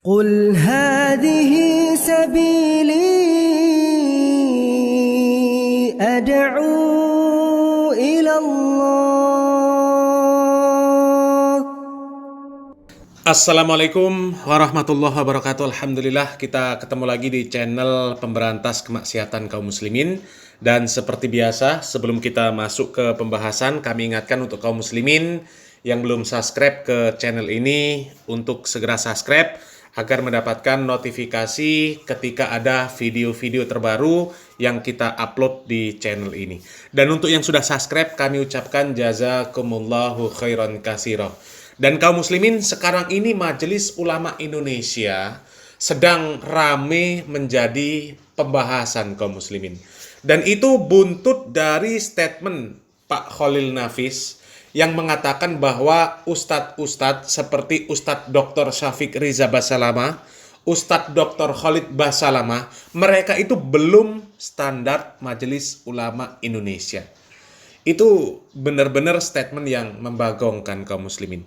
قل هذه سبيلي أدعو إلى الله. Assalamualaikum warahmatullahi wabarakatuh. Alhamdulillah kita ketemu lagi di channel pemberantas kemaksiatan kaum muslimin. Dan seperti biasa, sebelum kita masuk ke pembahasan, kami ingatkan untuk kaum muslimin yang belum subscribe ke channel ini untuk segera subscribe agar mendapatkan notifikasi ketika ada video-video terbaru yang kita upload di channel ini. Dan untuk yang sudah subscribe, kami ucapkan jazakumullahu khairan katsira. Dan kaum muslimin, sekarang ini Majelis Ulama Indonesia sedang rame menjadi pembahasan kaum muslimin. Dan itu buntut dari statement Pak Khalil Nafis yang mengatakan bahwa ustadz-ustadz seperti Ustadz Dr. Syafiq Riza Basalamah, Ustadz Dr. Khalid Basalamah, mereka itu belum standar Majelis Ulama Indonesia. Itu benar-benar statement yang membagongkan kaum muslimin.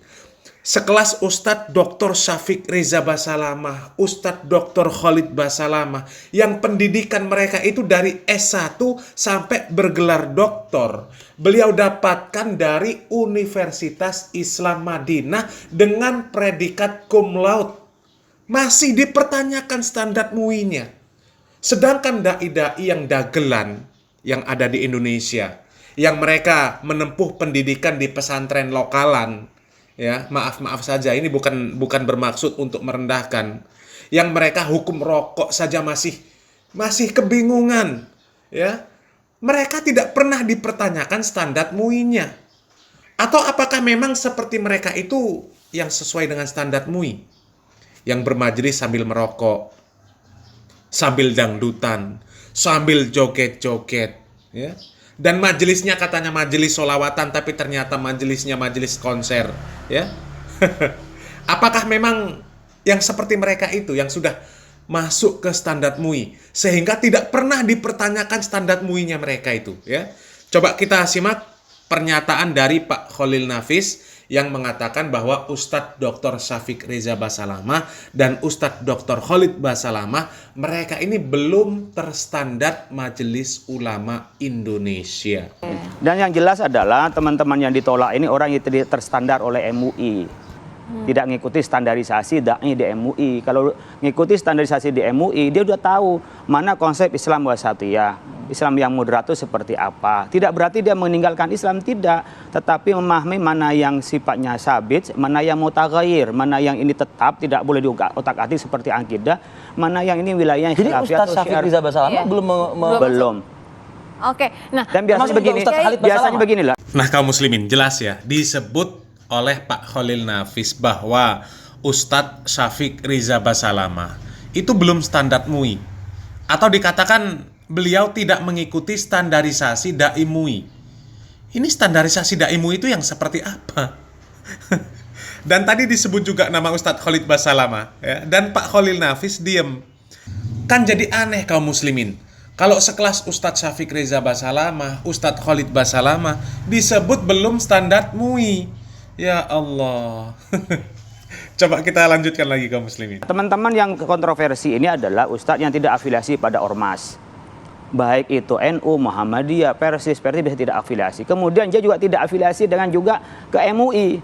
Sekelas Ustadz Dr. Syafiq Riza Basalamah, Ustadz Dr. Khalid Basalamah, yang pendidikan mereka itu dari S1 sampai bergelar doktor. Beliau dapatkan dari Universitas Islam Madinah dengan predikat cum laude. Masih dipertanyakan standar MUI-nya. Sedangkan dai-dai yang dagelan yang ada di Indonesia, yang mereka menempuh pendidikan di pesantren lokalan, ya, maaf saja, ini bukan bermaksud untuk merendahkan, yang mereka hukum rokok saja masih kebingungan, ya. Mereka tidak pernah dipertanyakan standar MUI-nya. Atau apakah memang seperti mereka itu yang sesuai dengan standar MUI, yang bermajelis sambil merokok, sambil dangdutan, sambil joget-joget, ya. Dan majelisnya katanya majelis sholawatan, tapi ternyata majelisnya majelis konser, ya. Apakah memang yang seperti mereka itu yang sudah masuk ke standar MUI sehingga tidak pernah dipertanyakan standar MUI-nya mereka itu, ya? Coba kita simak pernyataan dari Pak Khalil Nafis yang mengatakan bahwa Ustadz Dr. Syafiq Riza Basalamah dan Ustadz Dr. Khalid Basalamah, mereka ini belum terstandar Majelis Ulama Indonesia. Dan yang jelas adalah teman-teman yang ditolak ini orang yang tidak terstandar oleh MUI. Tidak mengikuti standarisasi dai di MUI. Kalau mengikuti standarisasi di MUI, dia sudah tahu mana konsep Islam wasatiyah. Islam yang moderat itu seperti apa. Tidak berarti dia meninggalkan Islam, tidak. Tetapi memahami mana yang sifatnya sabit, mana yang mutaghayyir, mana yang ini tetap, tidak boleh diotak-atik seperti akidah, mana yang ini wilayah Jadi khilafiyah Ustadz atau Syafiq syiar. Riza Basalamah Belum. Oke, nah Dan biasanya begini, biasanya beginilah. Nah, kaum muslimin, jelas ya, disebut oleh Pak Khalil Nafis bahwa Ustadz Syafiq Riza Basalamah itu belum standar MUI. Atau dikatakan beliau tidak mengikuti standarisasi dai MUI. Ini standarisasi dai MUI itu yang seperti apa? Dan tadi disebut juga nama Ustadz Khalid Basalamah, ya, dan Pak Khalil Nafis diem. Kan jadi aneh kaum muslimin. Kalau sekelas Ustadz Syafiq Riza Basalamah, Ustadz Khalid Basalamah disebut belum standar MUI. Ya Allah. Coba kita lanjutkan lagi kaum muslimin. Teman-teman yang kontroversi ini adalah ustadz yang tidak afiliasi pada ormas. Baik itu NU, Muhammadiyah, Persis bisa tidak afiliasi. Kemudian dia juga tidak afiliasi dengan juga ke MUI.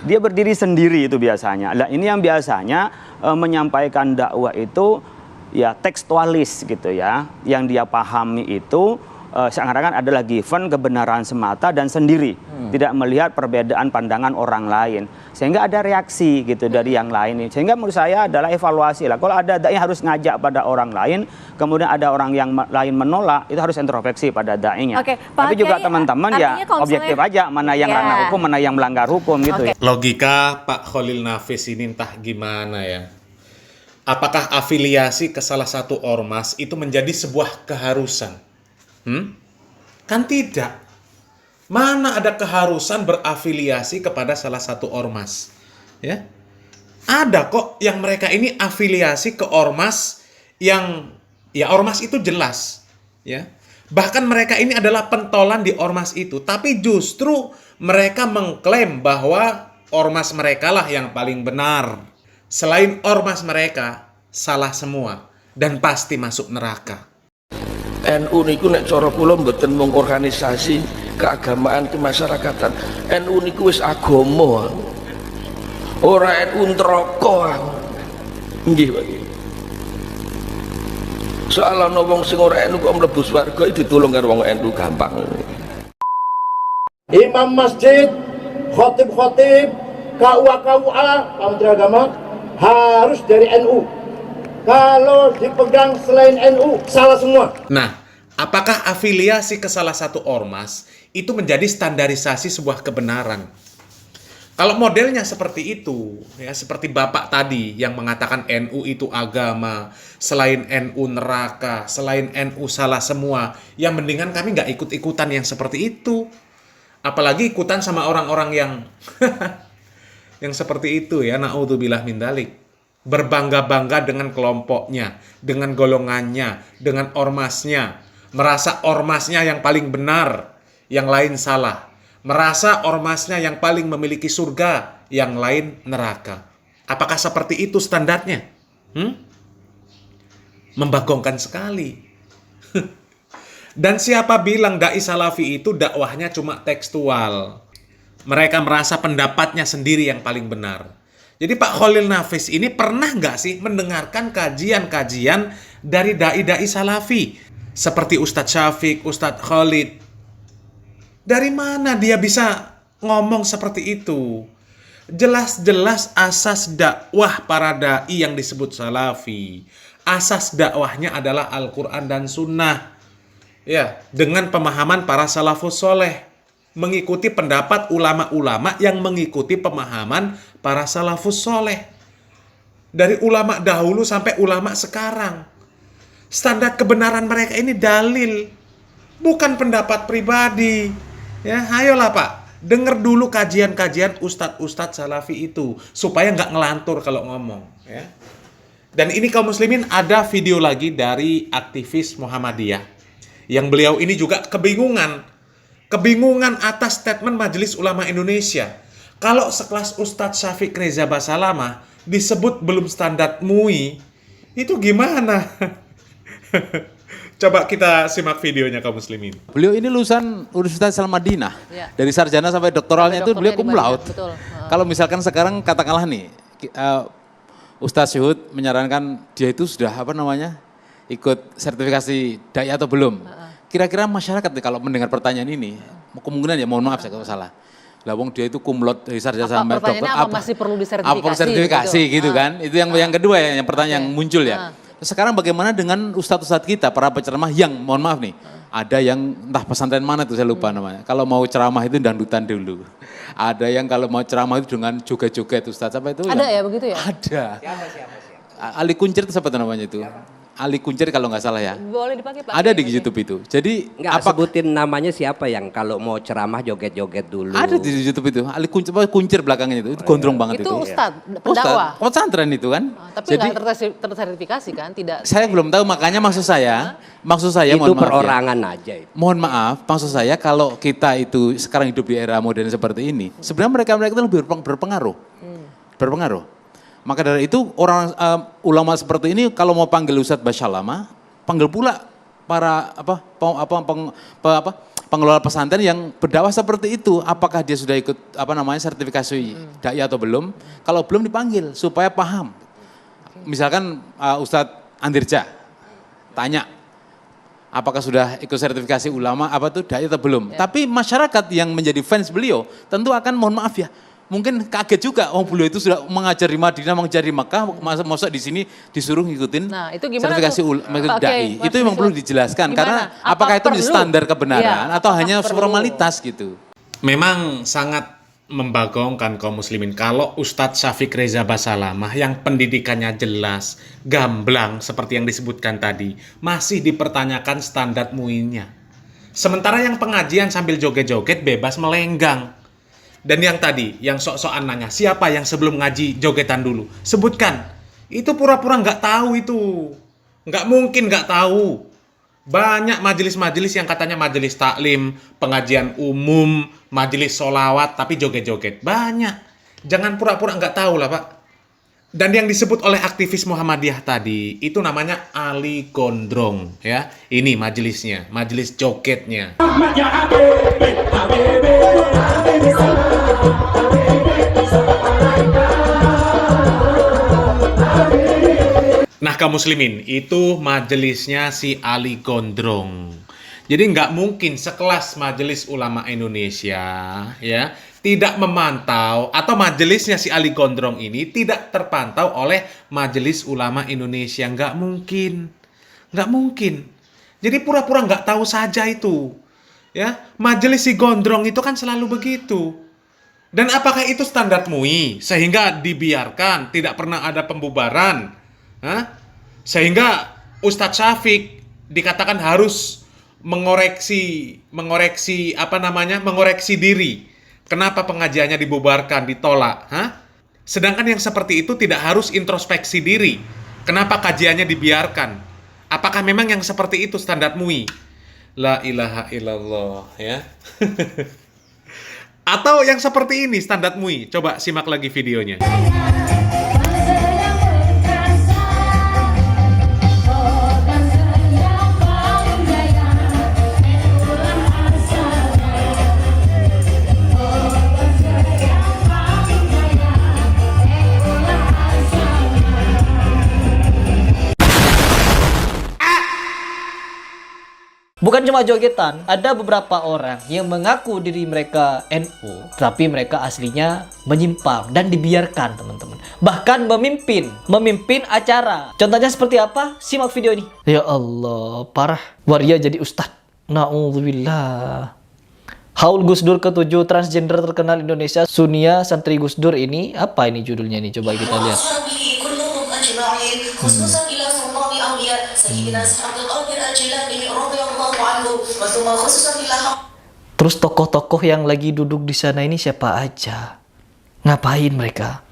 Dia berdiri sendiri itu biasanya. Nah, ini yang biasanya menyampaikan dakwah itu ya tekstualis gitu ya. Yang dia pahami itu seakan-akan adalah given kebenaran semata dan sendiri. Tidak melihat perbedaan pandangan orang lain. Sehingga ada reaksi gitu dari yang lain. Sehingga menurut saya adalah evaluasi lah. Kalau ada dai harus ngajak pada orang lain, kemudian ada orang yang lain menolak, itu harus introspeksi pada dai-nya. Oke, Tapi juga teman-teman ya objektif aja mana yang ranah hukum, mana yang melanggar hukum gitu ya. Logika Pak Khalil Nafis ini entah gimana ya. Apakah afiliasi ke salah satu ormas itu menjadi sebuah keharusan? Kan tidak. Mana ada keharusan berafiliasi kepada salah satu ormas? Ya, ada kok yang mereka ini afiliasi ke ormas yang ya ormas itu jelas, ya. Bahkan mereka ini adalah pentolan di ormas itu, tapi justru mereka mengklaim bahwa ormas mereka lah yang paling benar. Selain ormas mereka, salah semua dan pasti masuk neraka. NU niku nek cara kula mboten mung organisasi keagamaan kemasyarakatan. NU niku wis agama. Ora NU neraka. Nggih, Pak. Soal ana wong sing ora NU kok mlebu swarga iki ditulung karo wong NU gampang. Imam masjid, khotib-khotib, KUA, Kementerian Agama harus dari NU. Kalau dipegang selain NU, salah semua. Nah, apakah afiliasi ke salah satu ormas itu menjadi standarisasi sebuah kebenaran? Kalau modelnya seperti itu, ya seperti Bapak tadi yang mengatakan NU itu agama, selain NU neraka, selain NU salah semua, yang mendingan kami nggak ikut-ikutan yang seperti itu. Apalagi ikutan sama orang-orang yang yang seperti itu ya, naudzubillah min dzalik. Berbangga-bangga dengan kelompoknya, dengan golongannya, dengan ormasnya, merasa ormasnya yang paling benar, yang lain salah, merasa ormasnya yang paling memiliki surga, yang lain neraka. Apakah seperti itu standarnya? Membagongkan sekali. Dan siapa bilang dai salafi itu dakwahnya cuma tekstual? Mereka merasa pendapatnya sendiri yang paling benar. Jadi Pak Khalil Nafis ini pernah nggak sih mendengarkan kajian-kajian dari dai-dai salafi? Seperti Ustadz Syafiq, Ustadz Khalid. Dari mana dia bisa ngomong seperti itu? Jelas-jelas asas dakwah para dai yang disebut salafi. Asas dakwahnya adalah Al-Quran dan Sunnah. Ya, dengan pemahaman para salafus soleh. Mengikuti pendapat ulama-ulama yang mengikuti pemahaman para salafus soleh. Dari ulama dahulu sampai ulama sekarang. Standar kebenaran mereka ini dalil, bukan pendapat pribadi. Ya, ayolah Pak, denger dulu kajian-kajian ustadz-ustadz salafi itu, supaya nggak ngelantur kalau ngomong. Ya. Dan ini kaum muslimin, ada video lagi dari aktivis Muhammadiyah, yang beliau ini juga kebingungan atas statement Majelis Ulama Indonesia. Kalau sekelas Ustadz Syafiq Reza Basalamah disebut belum standar MUI, itu gimana? Coba kita simak videonya kaum muslimin. Beliau ini lulusan Universitas Al Madinah. Ya. Dari sarjana sampai doktoralnya itu beliau cum laude. Betul. Kalau misalkan sekarang katakanlah nih, Ustadz Syuhud menyarankan dia itu sudah ikut sertifikasi dai atau belum. Kira-kira masyarakat nih kalau mendengar pertanyaan ini, kemungkinan ya mohon maaf saya kalau salah. Lah wong dia itu cum laude dari sarjana sampai doktor. Apa masih perlu disertifikasi? Apa perlu sertifikasi gitu kan? Itu yang kedua ya, yang pertanyaan yang muncul ya. Sekarang bagaimana dengan ustadz-ustadz kita, para penceramah yang mohon maaf nih, ada yang entah pesantren mana tuh saya lupa namanya. Kalau mau ceramah itu dangdutan dulu. Ada yang kalau mau ceramah itu dengan joget-joget ustadz apa itu? Ada ya begitu ya? Ada. Siapa? Ali Kuncir itu siapa tuh namanya itu? Ali Kuncir kalau nggak salah ya. Boleh dipakai Pak. Ada di YouTube itu. Jadi nggak sebutin namanya siapa yang kalau mau ceramah joget-joget dulu. ada di YouTube itu. Ali Kuncir belakangnya itu gondrong banget itu. Itu ustadz, pendakwa. Pesantren itu kan. Tapi nggak tersertifikasi kan? Tidak. Saya belum tahu, makanya maksud saya itu mohon maaf perorangan ya. aja itu. Mohon maaf, maksud saya kalau kita itu sekarang hidup di era modern seperti ini, sebenarnya mereka itu lebih berpengaruh. Berpengaruh. Maka dari itu orang ulama seperti ini kalau mau panggil Ustadz Basalamah, panggil pula para pengelola pesantren yang berdakwah seperti itu. Apakah dia sudah ikut sertifikasi dai atau belum? Kalau belum dipanggil supaya paham. Misalkan Ustadz Andirja tanya, apakah sudah ikut sertifikasi ulama dai atau belum? Ya. Tapi masyarakat yang menjadi fans beliau tentu akan mohon maaf ya. Mungkin kaget juga, beliau itu sudah mengajar di Madinah, mengajar di Makkah, masa di sini disuruh ngikutin sertifikasi dai. Itu memang perlu dijelaskan, karena apakah itu standar kebenaran atau hanya formalitas gitu. Memang sangat membagongkan kaum muslimin kalau Ustadz Syafiq Reza Basalamah yang pendidikannya jelas, gamblang seperti yang disebutkan tadi, masih dipertanyakan standar MUI-nya. Sementara yang pengajian sambil joget-joget bebas melenggang. Dan yang tadi, yang sok-sokan nanya, siapa yang sebelum ngaji jogetan dulu? Sebutkan. Itu pura-pura nggak tahu itu. Nggak mungkin nggak tahu. Banyak majelis-majelis yang katanya majelis taklim, pengajian umum, majelis solawat, tapi joget-joget. Banyak. Jangan pura-pura nggak tahu lah Pak. Dan yang disebut oleh aktivis Muhammadiyah tadi itu namanya Ali Gondrong, ya. Ini majelisnya, majelis jogetnya. Nah, kaum muslimin, itu majelisnya si Ali Gondrong. Jadi nggak mungkin sekelas Majelis Ulama Indonesia, ya, tidak memantau, atau majelisnya si Ali Gondrong ini tidak terpantau oleh Majelis Ulama Indonesia. Nggak mungkin. Nggak mungkin. Jadi pura-pura nggak tahu saja itu. Ya, majelis si Gondrong itu kan selalu begitu. Dan apakah itu standar MUI sehingga dibiarkan, tidak pernah ada pembubaran? Hah? Sehingga Ustadz Syafiq dikatakan harus mengoreksi diri. Kenapa pengajiannya dibubarkan, ditolak? Hah? Sedangkan yang seperti itu tidak harus introspeksi diri. Kenapa kajiannya dibiarkan? Apakah memang yang seperti itu standar MUI? La ilaha illallah, ya. Atau yang seperti ini standar MUI? Coba simak lagi videonya. Bukan cuma jogetan, ada beberapa orang yang mengaku diri mereka NU, tapi mereka aslinya menyimpang dan dibiarkan, teman-teman. Bahkan memimpin acara. Contohnya seperti apa? Simak video ini. Ya Allah, parah. Waria jadi ustadz. Na'udzubillah. Haul Gus Dur ke-7, transgender terkenal Indonesia, Sunia Santri Gus Dur ini, apa ini judulnya nih? Coba kita lihat. Terus tokoh-tokoh yang lagi duduk di sana ini siapa aja? Ngapain mereka?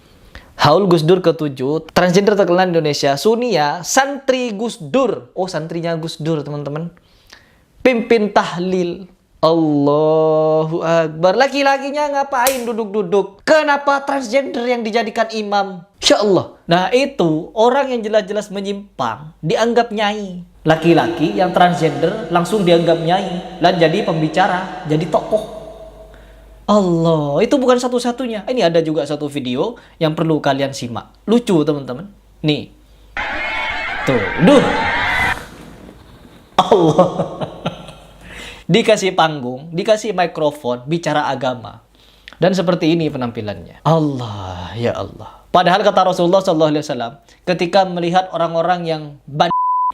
Haul Gus Dur ke-7, transgender terkenal Indonesia, Sunia Santri Gus Dur. Oh, santrinya Gus Dur, teman-teman. Pimpin tahlil. Allahu Akbar. Laki-lakinya ngapain duduk-duduk? Kenapa transgender yang dijadikan imam? Insya Allah. Nah, itu orang yang jelas-jelas menyimpang dianggap nyai. Laki-laki yang transgender langsung dianggap nyai dan jadi pembicara, jadi tokoh. Allah, itu bukan satu-satunya. Ini ada juga satu video yang perlu kalian simak. Lucu, teman-teman. Nih. Tuh, duh. Allah. Dikasih panggung, dikasih mikrofon, bicara agama. Dan seperti ini penampilannya. Allah, ya Allah. Padahal kata Rasulullah SAW, ketika melihat orang-orang yang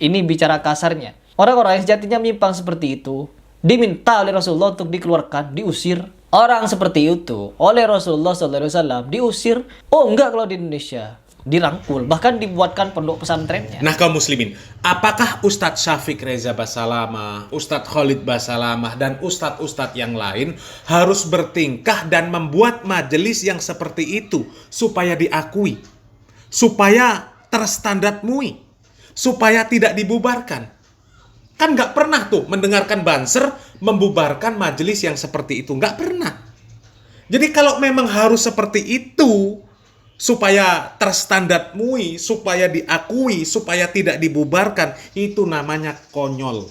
ini bicara kasarnya, orang-orang yang sejatinya menyimpang seperti itu, diminta oleh Rasulullah untuk dikeluarkan, diusir. Orang seperti itu oleh Rasulullah SAW diusir. Oh enggak, kalau di Indonesia dirangkul, bahkan dibuatkan pondok pesantrennya. Nah, kaum muslimin, apakah Ustadz Syafiq Reza Basalamah, Ustadz Khalid Basalamah, dan ustadz-ustadz yang lain harus bertingkah dan membuat majelis yang seperti itu supaya diakui, supaya terstandar MUI, supaya tidak dibubarkan? Kan nggak pernah tuh mendengarkan Banser membubarkan majelis yang seperti itu. Nggak pernah. Jadi kalau memang harus seperti itu, supaya terstandar MUI, supaya diakui, supaya tidak dibubarkan, itu namanya konyol.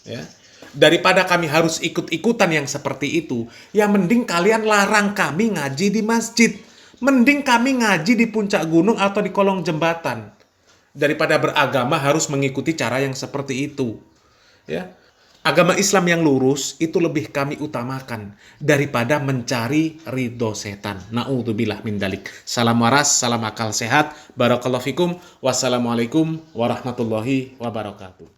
Ya. Daripada kami harus ikut-ikutan yang seperti itu, ya mending kalian larang kami ngaji di masjid. Mending kami ngaji di puncak gunung atau di kolong jembatan. Daripada beragama harus mengikuti cara yang seperti itu. Ya. Agama Islam yang lurus itu lebih kami utamakan daripada mencari ridho setan. Na'udzubillah min dalik. Salam waras, salam akal sehat. Barakallahu fikum. Wassalamualaikum warahmatullahi wabarakatuh.